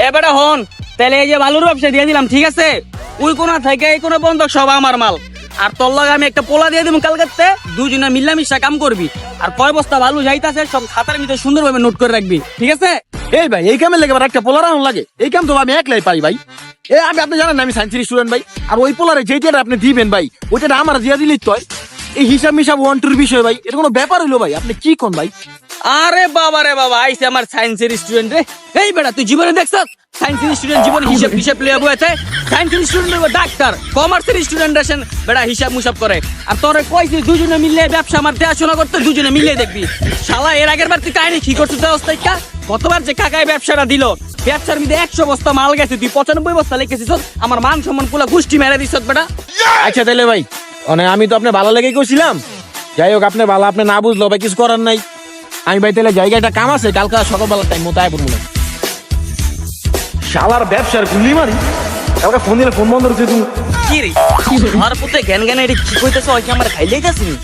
এবারে হন, তাহলে এই যে বালুর ব্যবসা দিয়ে দিলাম, ঠিক আছে? ওই কোনা থেকে এই কোনা বন্ধক সব আমার মাল। আর তোর লগে আমি একটা পোলা দিয়ে দিব কালকাতে, দুজনে মিলামিশা কাম করবি। আর কয় বস্তা বালু যাইতাছে সব খাতার ভিতরে সুন্দরভাবে নোট করে রাখবি, ঠিক আছে? এই ভাই, এই কামে লেগে আবার একটা পোলার আনুন লাগে? এই কাম তো আমি একলাই পাই ভাই। আপনি জানেন না আমি সায়েন্সের স্টুডেন্ট ভাই। আর ওই পোলারে যেটা আপনি দিবেন ভাই, ওইটা আমার দিয়া দিলেই তো হয়। এই হিসাব মিসাব ওয়ান্টুর বিষয় ভাই, এটা কোনো ব্যাপার হইলো ভাই? আপনি কি কোন ভাই? আরে বাবা রে বাবা, আইছে আমার সায়েন্সের স্টুডেন্ট রে। এই বেটা, তুই জীবনে দেখছ সায়েন্সের স্টুডেন্ট জীবনে হিসাব হিসাব লিয়ে বইছে? সায়েন্সের স্টুডেন্ট ডাক্তার, কমার্সের স্টুডেন্ট আছেন বেটা হিসাব মুসাব করে। আর তোরে কইছি দুজনে মিলে ব্যবসা আমার দেখাশোনা করতে, দুজনে মিলে দেখবি। শালা এর আগের বার তুই কাহিনী কি করছিস অবস্থায়? গতবার যে কাকায় ব্যবসাটা দিল, ব্যবসার মধ্যে 100 বস্তা মাল গেছে, তুই 95 বস্তা লিখেছিস। আমার মান সম্মান পুলা গুষ্টি মেরে দিছ বেটা। আচ্ছা তাহলে ভাই, মানে আমি তো আপনি ভালো লেগেই করছিলাম। যাই হোক, আপনি ভালো, আপনি না বুঝলো ভাই, কিছু করার নাই। আমি ভাই তাহলে জায়গাটা কাম আছে, কালকে সকালবেলা টাইম মতো আয় পড়বো না। শালার ব্যবসার গুলি মারি, আমাকে ফোন দিলে ফোন বন্ধ রয়েছে তুমি। কি রে আমার পুতে জ্ঞান জ্ঞান এটা কি কইতেছ? ওই কি আমার খাইলেই যাচ্ছিস?